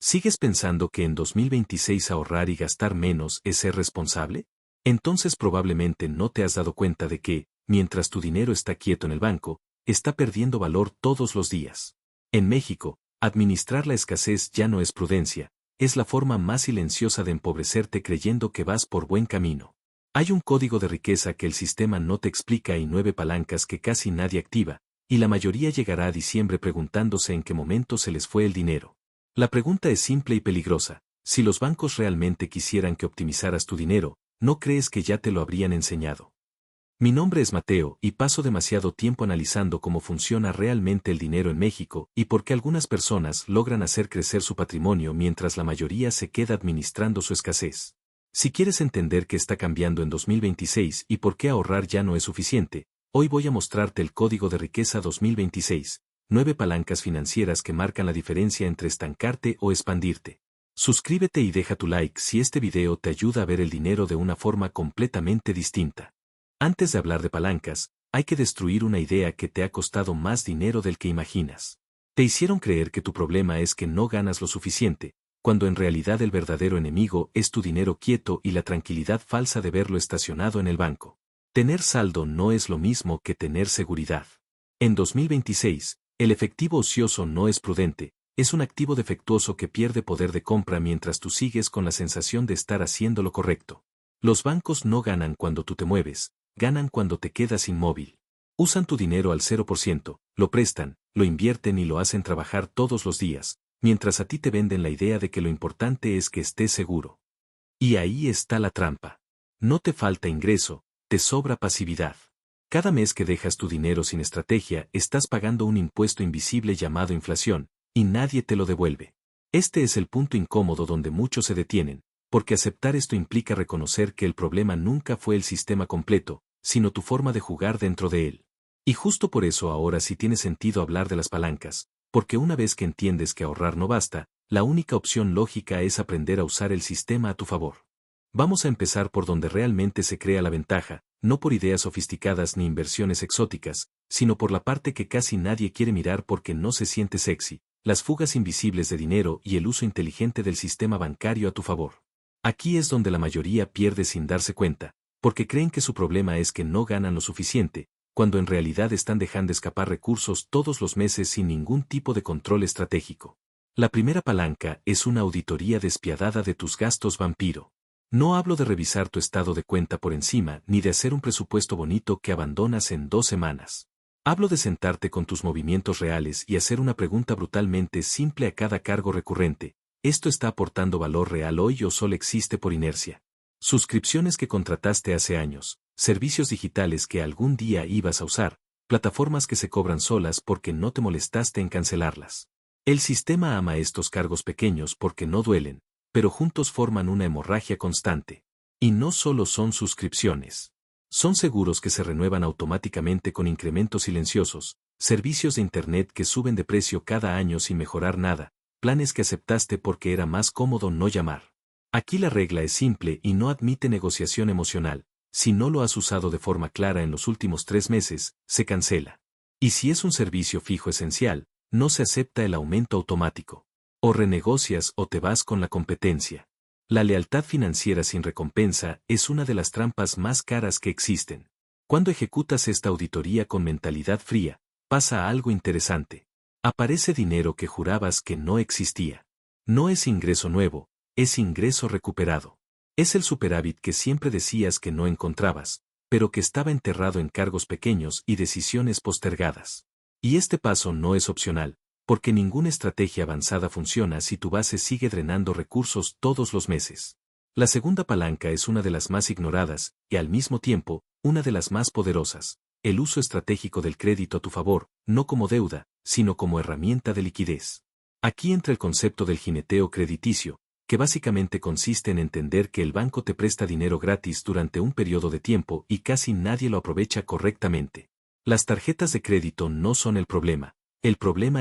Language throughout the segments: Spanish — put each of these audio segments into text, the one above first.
¿Sigues pensando que en 2026 ahorrar y gastar menos es ser responsable? Entonces probablemente no te has dado cuenta de que, mientras tu dinero está quieto en el banco, está perdiendo valor todos los días. En México, administrar la escasez ya no es prudencia, es la forma más silenciosa de empobrecerte creyendo que vas por buen camino. Hay un código de riqueza que el sistema no te explica y 9 palancas que casi nadie activa, y la mayoría llegará a diciembre preguntándose en qué momento se les fue el dinero. La pregunta es simple y peligrosa: si los bancos realmente quisieran que optimizaras tu dinero, ¿no crees que ya te lo habrían enseñado? Mi nombre es Mateo y paso demasiado tiempo analizando cómo funciona realmente el dinero en México y por qué algunas personas logran hacer crecer su patrimonio mientras la mayoría se queda administrando su escasez. Si quieres entender qué está cambiando en 2026 y por qué ahorrar ya no es suficiente, hoy voy a mostrarte el Código de Riqueza 2026, 9 palancas financieras que marcan la diferencia entre estancarte o expandirte. Suscríbete y deja tu like si este video te ayuda a ver el dinero de una forma completamente distinta. Antes de hablar de palancas, hay que destruir una idea que te ha costado más dinero del que imaginas. Te hicieron creer que tu problema es que no ganas lo suficiente, cuando en realidad el verdadero enemigo es tu dinero quieto y la tranquilidad falsa de verlo estacionado en el banco. Tener saldo no es lo mismo que tener seguridad. En 2026, el efectivo ocioso no es prudente, es un activo defectuoso que pierde poder de compra mientras tú sigues con la sensación de estar haciendo lo correcto. Los bancos no ganan cuando tú te mueves, ganan cuando te quedas inmóvil. Usan tu dinero al 0%, lo prestan, lo invierten y lo hacen trabajar todos los días, mientras a ti te venden la idea de que lo importante es que estés seguro. Y ahí está la trampa. No te falta ingreso, te sobra pasividad. Cada mes que dejas tu dinero sin estrategia, estás pagando un impuesto invisible llamado inflación, y nadie te lo devuelve. Este es el punto incómodo donde muchos se detienen, porque aceptar esto implica reconocer que el problema nunca fue el sistema completo, sino tu forma de jugar dentro de él. Y justo por eso ahora sí tiene sentido hablar de las palancas, porque una vez que entiendes que ahorrar no basta, la única opción lógica es aprender a usar el sistema a tu favor. Vamos a empezar por donde realmente se crea la ventaja, no por ideas sofisticadas ni inversiones exóticas, sino por la parte que casi nadie quiere mirar porque no se siente sexy: las fugas invisibles de dinero y el uso inteligente del sistema bancario a tu favor. Aquí es donde la mayoría pierde sin darse cuenta, porque creen que su problema es que no ganan lo suficiente, cuando en realidad están dejando escapar recursos todos los meses sin ningún tipo de control estratégico. La primera palanca es una auditoría despiadada de tus gastos vampiro. No hablo de revisar tu estado de cuenta por encima ni de hacer un presupuesto bonito que abandonas en 2 semanas. Hablo de sentarte con tus movimientos reales y hacer una pregunta brutalmente simple a cada cargo recurrente: ¿esto está aportando valor real hoy o solo existe por inercia? Suscripciones que contrataste hace años, servicios digitales que algún día ibas a usar, plataformas que se cobran solas porque no te molestaste en cancelarlas. El sistema ama estos cargos pequeños porque no duelen, pero juntos forman una hemorragia constante. Y no solo son suscripciones. Son seguros que se renuevan automáticamente con incrementos silenciosos, servicios de Internet que suben de precio cada año sin mejorar nada, planes que aceptaste porque era más cómodo no llamar. Aquí la regla es simple y no admite negociación emocional: si no lo has usado de forma clara en los últimos 3 meses, se cancela. Y si es un servicio fijo esencial, no se acepta el aumento automático. O renegocias o te vas con la competencia. La lealtad financiera sin recompensa es una de las trampas más caras que existen. Cuando ejecutas esta auditoría con mentalidad fría, pasa algo interesante. Aparece dinero que jurabas que no existía. No es ingreso nuevo, es ingreso recuperado. Es el superávit que siempre decías que no encontrabas, pero que estaba enterrado en cargos pequeños y decisiones postergadas. Y este paso no es opcional, porque ninguna estrategia avanzada funciona si tu base sigue drenando recursos todos los meses. La segunda palanca es una de las más ignoradas, y al mismo tiempo, una de las más poderosas: el uso estratégico del crédito a tu favor, no como deuda, sino como herramienta de liquidez. Aquí entra el concepto del jineteo crediticio, que básicamente consiste en entender que el banco te presta dinero gratis durante un periodo de tiempo y casi nadie lo aprovecha correctamente. Las tarjetas de crédito no son el problema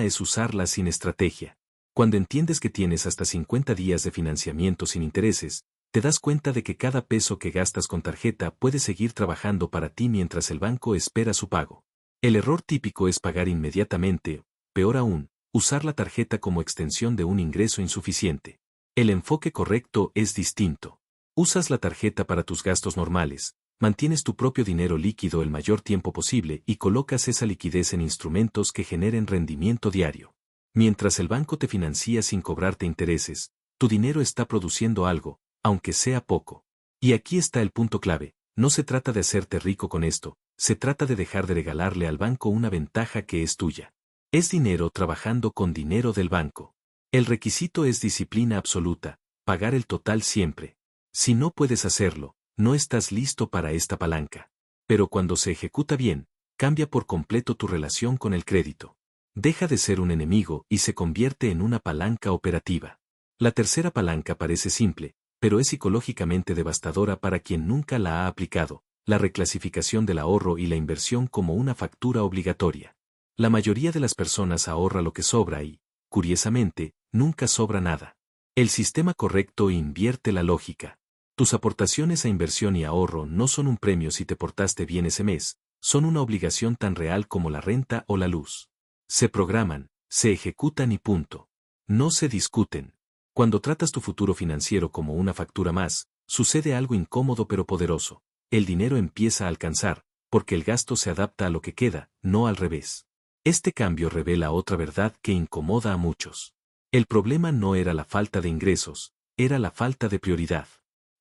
es usarlas sin estrategia. Cuando entiendes que tienes hasta 50 días de financiamiento sin intereses, te das cuenta de que cada peso que gastas con tarjeta puede seguir trabajando para ti mientras el banco espera su pago. El error típico es pagar inmediatamente, peor aún, usar la tarjeta como extensión de un ingreso insuficiente. El enfoque correcto es distinto. Usas la tarjeta para tus gastos normales, mantienes tu propio dinero líquido el mayor tiempo posible y colocas esa liquidez en instrumentos que generen rendimiento diario. Mientras el banco te financia sin cobrarte intereses, tu dinero está produciendo algo, aunque sea poco. Y aquí está el punto clave, no se trata de hacerte rico con esto, se trata de dejar de regalarle al banco una ventaja que es tuya. Es dinero trabajando con dinero del banco. El requisito es disciplina absoluta, pagar el total siempre. Si no puedes hacerlo, no estás listo para esta palanca. Pero cuando se ejecuta bien, cambia por completo tu relación con el crédito. Deja de ser un enemigo y se convierte en una palanca operativa. La tercera palanca parece simple, pero es psicológicamente devastadora para quien nunca la ha aplicado, la reclasificación del ahorro y la inversión como una factura obligatoria. La mayoría de las personas ahorra lo que sobra y, curiosamente, nunca sobra nada. El sistema correcto invierte la lógica. Tus aportaciones a inversión y ahorro no son un premio si te portaste bien ese mes, son una obligación tan real como la renta o la luz. Se programan, se ejecutan y punto. No se discuten. Cuando tratas tu futuro financiero como una factura más, sucede algo incómodo pero poderoso. El dinero empieza a alcanzar, porque el gasto se adapta a lo que queda, no al revés. Este cambio revela otra verdad que incomoda a muchos. El problema no era la falta de ingresos, era la falta de prioridad.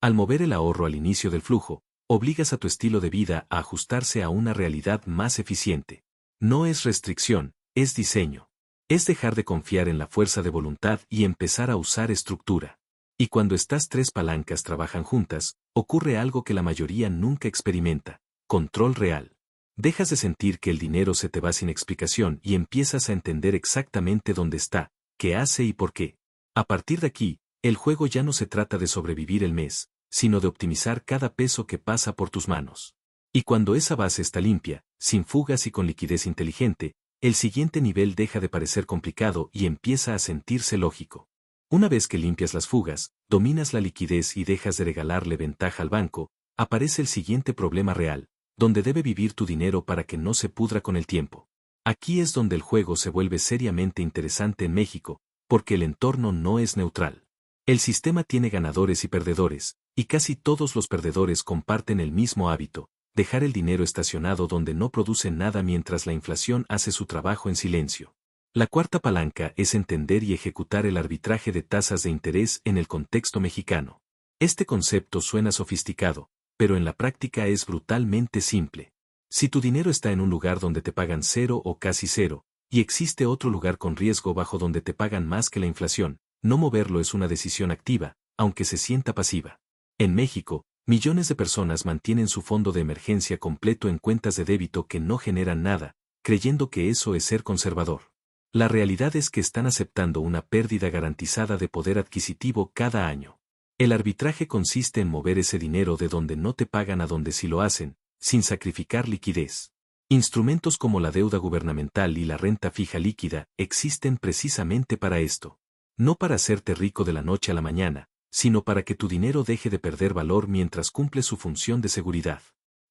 Al mover el ahorro al inicio del flujo, obligas a tu estilo de vida a ajustarse a una realidad más eficiente. No es restricción, es diseño. Es dejar de confiar en la fuerza de voluntad y empezar a usar estructura. Y cuando estas tres palancas trabajan juntas, ocurre algo que la mayoría nunca experimenta: control real. Dejas de sentir que el dinero se te va sin explicación y empiezas a entender exactamente dónde está, qué hace y por qué. A partir de aquí, el juego ya no se trata de sobrevivir el mes, sino de optimizar cada peso que pasa por tus manos. Y cuando esa base está limpia, sin fugas y con liquidez inteligente, el siguiente nivel deja de parecer complicado y empieza a sentirse lógico. Una vez que limpias las fugas, dominas la liquidez y dejas de regalarle ventaja al banco, aparece el siguiente problema real, donde debe vivir tu dinero para que no se pudra con el tiempo. Aquí es donde el juego se vuelve seriamente interesante en México, porque el entorno no es neutral. El sistema tiene ganadores y perdedores, y casi todos los perdedores comparten el mismo hábito: dejar el dinero estacionado donde no produce nada mientras la inflación hace su trabajo en silencio. La cuarta palanca es entender y ejecutar el arbitraje de tasas de interés en el contexto mexicano. Este concepto suena sofisticado, pero en la práctica es brutalmente simple. Si tu dinero está en un lugar donde te pagan cero o casi cero, y existe otro lugar con riesgo bajo donde te pagan más que la inflación, no moverlo es una decisión activa, aunque se sienta pasiva. En México, millones de personas mantienen su fondo de emergencia completo en cuentas de débito que no generan nada, creyendo que eso es ser conservador. La realidad es que están aceptando una pérdida garantizada de poder adquisitivo cada año. El arbitraje consiste en mover ese dinero de donde no te pagan a donde sí lo hacen, sin sacrificar liquidez. Instrumentos como la deuda gubernamental y la renta fija líquida existen precisamente para esto. No para hacerte rico de la noche a la mañana, sino para que tu dinero deje de perder valor mientras cumple su función de seguridad.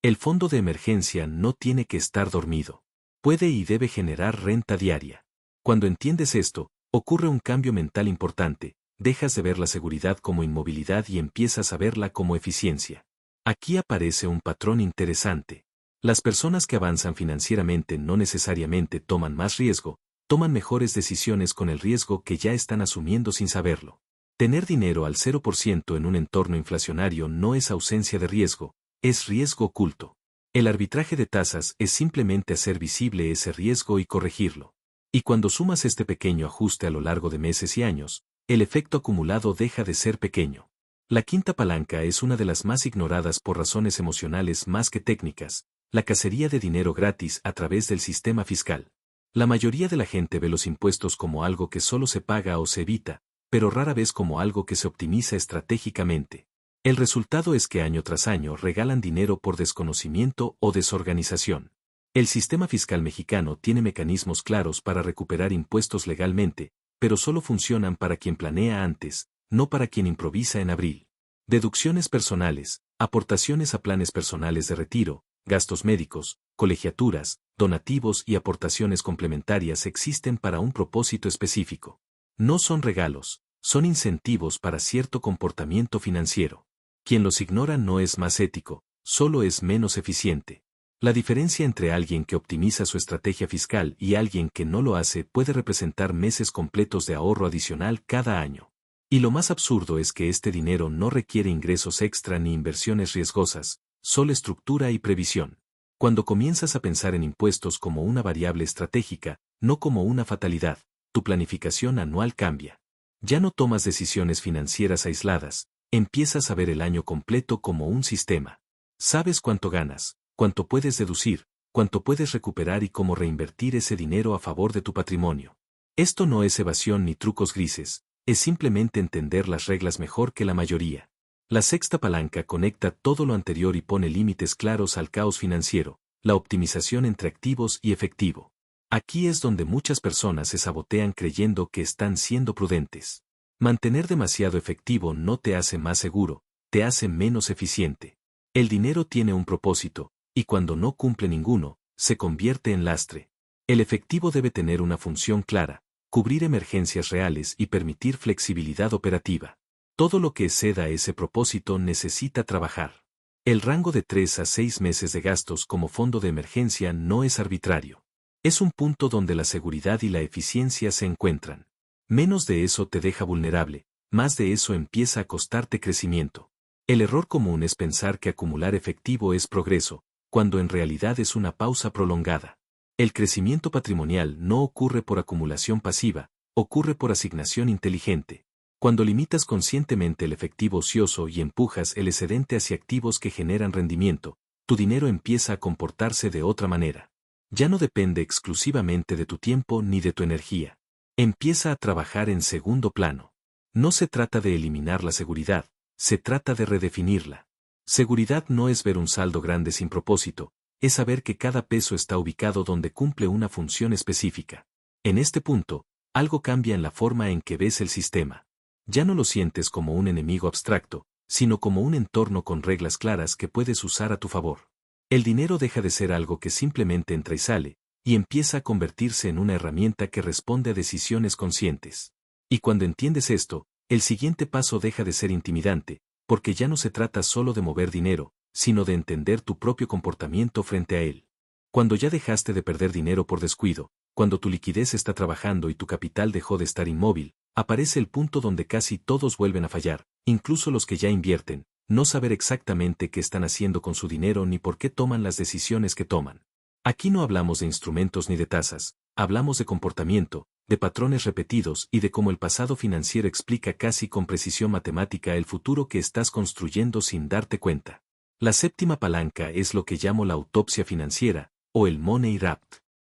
El fondo de emergencia no tiene que estar dormido. Puede y debe generar renta diaria. Cuando entiendes esto, ocurre un cambio mental importante: dejas de ver la seguridad como inmovilidad y empiezas a verla como eficiencia. Aquí aparece un patrón interesante. Las personas que avanzan financieramente no necesariamente toman más riesgo, toman mejores decisiones con el riesgo que ya están asumiendo sin saberlo. Tener dinero al 0% en un entorno inflacionario no es ausencia de riesgo, es riesgo oculto. El arbitraje de tasas es simplemente hacer visible ese riesgo y corregirlo. Y cuando sumas este pequeño ajuste a lo largo de meses y años, el efecto acumulado deja de ser pequeño. La quinta palanca es una de las más ignoradas por razones emocionales más que técnicas: la cacería de dinero gratis a través del sistema fiscal. La mayoría de la gente ve los impuestos como algo que solo se paga o se evita, pero rara vez como algo que se optimiza estratégicamente. El resultado es que año tras año regalan dinero por desconocimiento o desorganización. El sistema fiscal mexicano tiene mecanismos claros para recuperar impuestos legalmente, pero solo funcionan para quien planea antes, no para quien improvisa en abril. Deducciones personales, aportaciones a planes personales de retiro, gastos médicos, colegiaturas, donativos y aportaciones complementarias existen para un propósito específico. No son regalos, son incentivos para cierto comportamiento financiero. Quien los ignora no es más ético, solo es menos eficiente. La diferencia entre alguien que optimiza su estrategia fiscal y alguien que no lo hace puede representar meses completos de ahorro adicional cada año. Y lo más absurdo es que este dinero no requiere ingresos extra ni inversiones riesgosas, solo estructura y previsión. Cuando comienzas a pensar en impuestos como una variable estratégica, no como una fatalidad, tu planificación anual cambia. Ya no tomas decisiones financieras aisladas, empiezas a ver el año completo como un sistema. Sabes cuánto ganas, cuánto puedes deducir, cuánto puedes recuperar y cómo reinvertir ese dinero a favor de tu patrimonio. Esto no es evasión ni trucos grises, es simplemente entender las reglas mejor que la mayoría. La sexta palanca conecta todo lo anterior y pone límites claros al caos financiero, la optimización entre activos y efectivo. Aquí es donde muchas personas se sabotean creyendo que están siendo prudentes. Mantener demasiado efectivo no te hace más seguro, te hace menos eficiente. El dinero tiene un propósito, y cuando no cumple ninguno, se convierte en lastre. El efectivo debe tener una función clara, cubrir emergencias reales y permitir flexibilidad operativa. Todo lo que exceda a ese propósito necesita trabajar. El rango de 3 a 6 meses de gastos como fondo de emergencia no es arbitrario. Es un punto donde la seguridad y la eficiencia se encuentran. Menos de eso te deja vulnerable, más de eso empieza a costarte crecimiento. El error común es pensar que acumular efectivo es progreso, cuando en realidad es una pausa prolongada. El crecimiento patrimonial no ocurre por acumulación pasiva, ocurre por asignación inteligente. Cuando limitas conscientemente el efectivo ocioso y empujas el excedente hacia activos que generan rendimiento, tu dinero empieza a comportarse de otra manera. Ya no depende exclusivamente de tu tiempo ni de tu energía. Empieza a trabajar en segundo plano. No se trata de eliminar la seguridad, se trata de redefinirla. Seguridad no es ver un saldo grande sin propósito, es saber que cada peso está ubicado donde cumple una función específica. En este punto, algo cambia en la forma en que ves el sistema. Ya no lo sientes como un enemigo abstracto, sino como un entorno con reglas claras que puedes usar a tu favor. El dinero deja de ser algo que simplemente entra y sale, y empieza a convertirse en una herramienta que responde a decisiones conscientes. Y cuando entiendes esto, el siguiente paso deja de ser intimidante, porque ya no se trata solo de mover dinero, sino de entender tu propio comportamiento frente a él. Cuando ya dejaste de perder dinero por descuido, cuando tu liquidez está trabajando y tu capital dejó de estar inmóvil, aparece el punto donde casi todos vuelven a fallar, incluso los que ya invierten, no saber exactamente qué están haciendo con su dinero ni por qué toman las decisiones que toman. Aquí no hablamos de instrumentos ni de tasas, hablamos de comportamiento, de patrones repetidos y de cómo el pasado financiero explica casi con precisión matemática el futuro que estás construyendo sin darte cuenta. La séptima palanca es lo que llamo la autopsia financiera, o el Money Rap.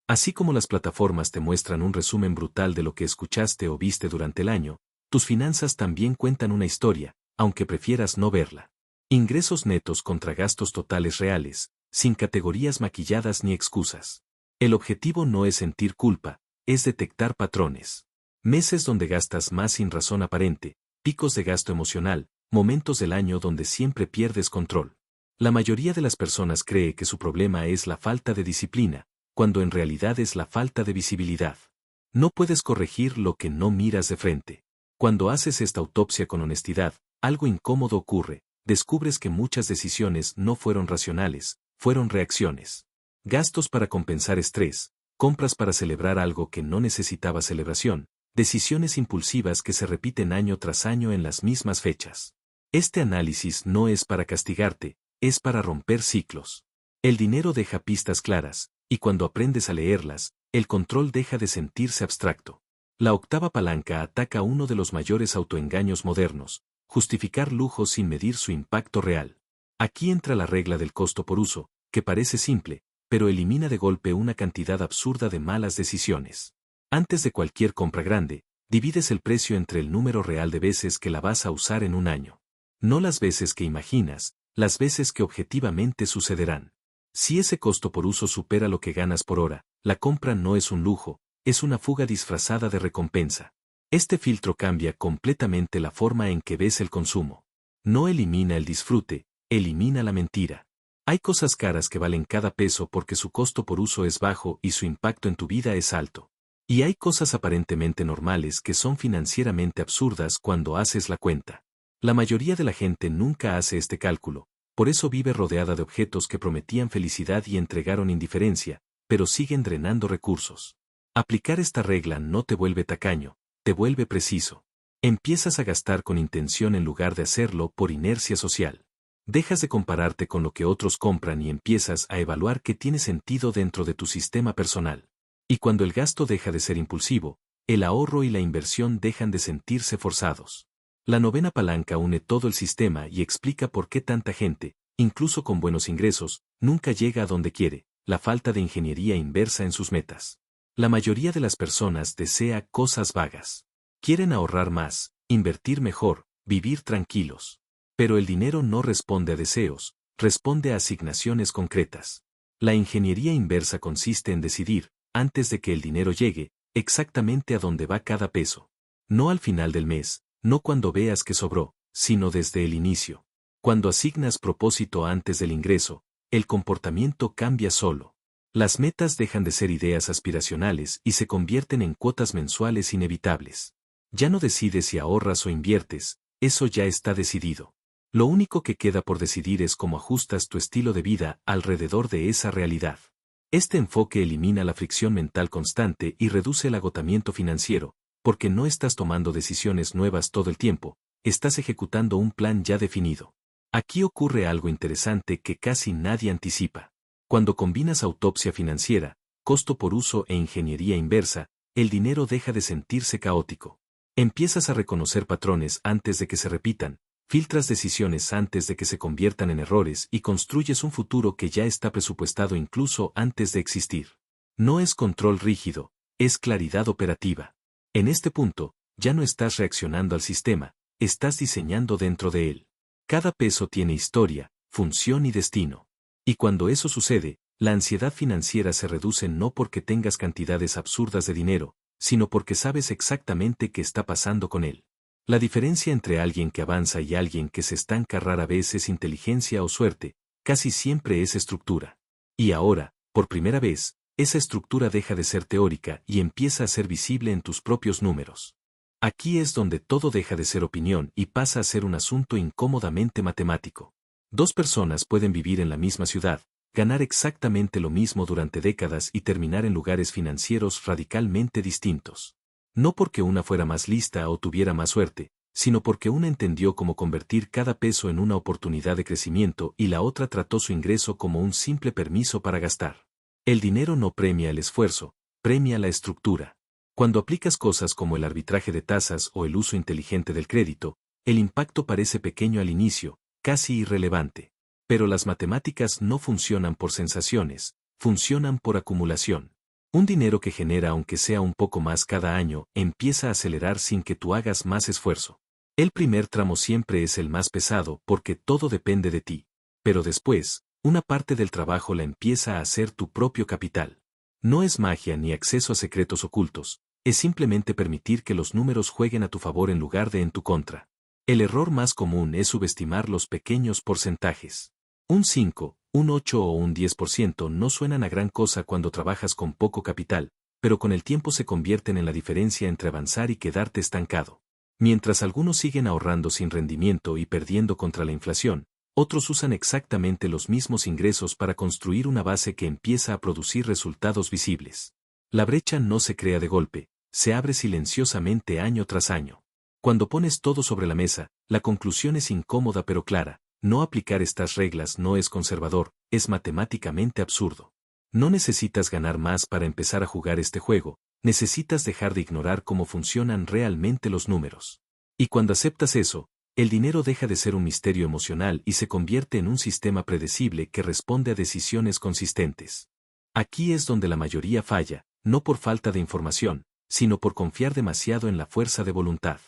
Así como las plataformas te muestran un resumen brutal de lo que escuchaste o viste durante el año, tus finanzas también cuentan una historia, aunque prefieras no verla. Ingresos netos contra gastos totales reales, sin categorías maquilladas ni excusas. El objetivo no es sentir culpa, es detectar patrones. Meses donde gastas más sin razón aparente, picos de gasto emocional, momentos del año donde siempre pierdes control. La mayoría de las personas cree que su problema es la falta de disciplina, cuando en realidad es la falta de visibilidad. No puedes corregir lo que no miras de frente. Cuando haces esta autopsia con honestidad, algo incómodo ocurre, descubres que muchas decisiones no fueron racionales, fueron reacciones. Gastos para compensar estrés, compras para celebrar algo que no necesitaba celebración, decisiones impulsivas que se repiten año tras año en las mismas fechas. Este análisis no es para castigarte, es para romper ciclos. El dinero deja pistas claras, y cuando aprendes a leerlas, el control deja de sentirse abstracto. La octava palanca ataca uno de los mayores autoengaños modernos, justificar lujos sin medir su impacto real. Aquí entra la regla del costo por uso, que parece simple, pero elimina de golpe una cantidad absurda de malas decisiones. Antes de cualquier compra grande, divides el precio entre el número real de veces que la vas a usar en un año. No las veces que imaginas, las veces que objetivamente sucederán. Si ese costo por uso supera lo que ganas por hora, la compra no es un lujo, es una fuga disfrazada de recompensa. Este filtro cambia completamente la forma en que ves el consumo. No elimina el disfrute, elimina la mentira. Hay cosas caras que valen cada peso porque su costo por uso es bajo y su impacto en tu vida es alto. Y hay cosas aparentemente normales que son financieramente absurdas cuando haces la cuenta. La mayoría de la gente nunca hace este cálculo, por eso vive rodeada de objetos que prometían felicidad y entregaron indiferencia, pero siguen drenando recursos. Aplicar esta regla no te vuelve tacaño, te vuelve preciso. Empiezas a gastar con intención en lugar de hacerlo por inercia social. Dejas de compararte con lo que otros compran y empiezas a evaluar qué tiene sentido dentro de tu sistema personal. Y cuando el gasto deja de ser impulsivo, el ahorro y la inversión dejan de sentirse forzados. La novena palanca une todo el sistema y explica por qué tanta gente, incluso con buenos ingresos, nunca llega a donde quiere, la falta de ingeniería inversa en sus metas. La mayoría de las personas desea cosas vagas. Quieren ahorrar más, invertir mejor, vivir tranquilos. Pero el dinero no responde a deseos, responde a asignaciones concretas. La ingeniería inversa consiste en decidir, antes de que el dinero llegue, exactamente a dónde va cada peso. No al final del mes, no cuando veas que sobró, sino desde el inicio. Cuando asignas propósito antes del ingreso, el comportamiento cambia solo. Las metas dejan de ser ideas aspiracionales y se convierten en cuotas mensuales inevitables. Ya no decides si ahorras o inviertes, eso ya está decidido. Lo único que queda por decidir es cómo ajustas tu estilo de vida alrededor de esa realidad. Este enfoque elimina la fricción mental constante y reduce el agotamiento financiero, porque no estás tomando decisiones nuevas todo el tiempo, estás ejecutando un plan ya definido. Aquí ocurre algo interesante que casi nadie anticipa. Cuando combinas autopsia financiera, costo por uso e ingeniería inversa, el dinero deja de sentirse caótico. Empiezas a reconocer patrones antes de que se repitan, filtras decisiones antes de que se conviertan en errores y construyes un futuro que ya está presupuestado incluso antes de existir. No es control rígido, es claridad operativa. En este punto, ya no estás reaccionando al sistema, estás diseñando dentro de él. Cada peso tiene historia, función y destino. Y cuando eso sucede, la ansiedad financiera se reduce no porque tengas cantidades absurdas de dinero, sino porque sabes exactamente qué está pasando con él. La diferencia entre alguien que avanza y alguien que se estanca rara vez es inteligencia o suerte, casi siempre es estructura. Y ahora, por primera vez, esa estructura deja de ser teórica y empieza a ser visible en tus propios números. Aquí es donde todo deja de ser opinión y pasa a ser un asunto incómodamente matemático. Dos personas pueden vivir en la misma ciudad, ganar exactamente lo mismo durante décadas y terminar en lugares financieros radicalmente distintos. No porque una fuera más lista o tuviera más suerte, sino porque una entendió cómo convertir cada peso en una oportunidad de crecimiento y la otra trató su ingreso como un simple permiso para gastar. El dinero no premia el esfuerzo, premia la estructura. Cuando aplicas cosas como el arbitraje de tasas o el uso inteligente del crédito, el impacto parece pequeño al inicio, casi irrelevante. Pero las matemáticas no funcionan por sensaciones, funcionan por acumulación. Un dinero que genera aunque sea un poco más cada año, empieza a acelerar sin que tú hagas más esfuerzo. El primer tramo siempre es el más pesado porque todo depende de ti. Pero después, una parte del trabajo la empieza a hacer tu propio capital. No es magia ni acceso a secretos ocultos, es simplemente permitir que los números jueguen a tu favor en lugar de en tu contra. El error más común es subestimar los pequeños porcentajes. Un 5, un 8 o un 10% no suenan a gran cosa cuando trabajas con poco capital, pero con el tiempo se convierten en la diferencia entre avanzar y quedarte estancado. Mientras algunos siguen ahorrando sin rendimiento y perdiendo contra la inflación, otros usan exactamente los mismos ingresos para construir una base que empieza a producir resultados visibles. La brecha no se crea de golpe, se abre silenciosamente año tras año. Cuando pones todo sobre la mesa, la conclusión es incómoda pero clara. No aplicar estas reglas no es conservador, es matemáticamente absurdo. No necesitas ganar más para empezar a jugar este juego, necesitas dejar de ignorar cómo funcionan realmente los números. Y cuando aceptas eso, el dinero deja de ser un misterio emocional y se convierte en un sistema predecible que responde a decisiones consistentes. Aquí es donde la mayoría falla, no por falta de información, sino por confiar demasiado en la fuerza de voluntad.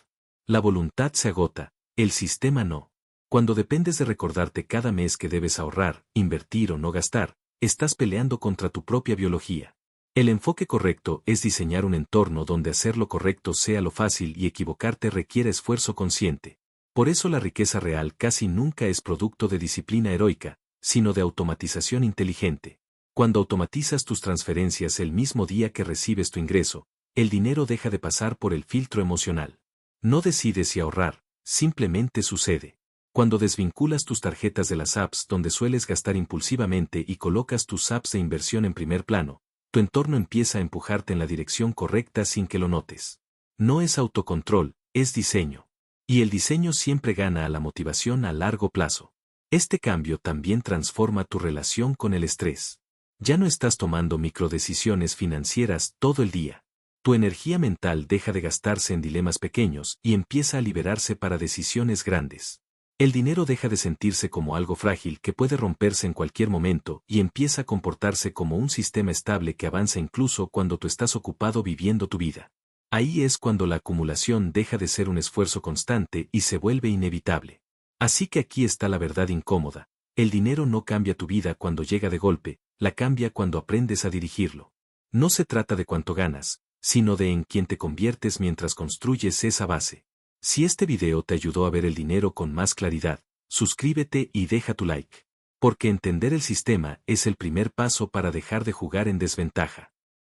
La voluntad se agota, el sistema no. Cuando dependes de recordarte cada mes que debes ahorrar, invertir o no gastar, estás peleando contra tu propia biología. El enfoque correcto es diseñar un entorno donde hacer lo correcto sea lo fácil y equivocarte requiere esfuerzo consciente. Por eso la riqueza real casi nunca es producto de disciplina heroica, sino de automatización inteligente. Cuando automatizas tus transferencias el mismo día que recibes tu ingreso, el dinero deja de pasar por el filtro emocional. No decides si ahorrar, simplemente sucede. Cuando desvinculas tus tarjetas de las apps donde sueles gastar impulsivamente y colocas tus apps de inversión en primer plano, tu entorno empieza a empujarte en la dirección correcta sin que lo notes. No es autocontrol, es diseño. Y el diseño siempre gana a la motivación a largo plazo. Este cambio también transforma tu relación con el estrés. Ya no estás tomando microdecisiones financieras todo el día. Tu energía mental deja de gastarse en dilemas pequeños y empieza a liberarse para decisiones grandes. El dinero deja de sentirse como algo frágil que puede romperse en cualquier momento y empieza a comportarse como un sistema estable que avanza incluso cuando tú estás ocupado viviendo tu vida. Ahí es cuando la acumulación deja de ser un esfuerzo constante y se vuelve inevitable. Así que aquí está la verdad incómoda. El dinero no cambia tu vida cuando llega de golpe, la cambia cuando aprendes a dirigirlo. No se trata de cuánto ganas, sino de en quién te conviertes mientras construyes esa base. Si este video te ayudó a ver el dinero con más claridad, suscríbete y deja tu like. Porque entender el sistema es el primer paso para dejar de jugar en desventaja.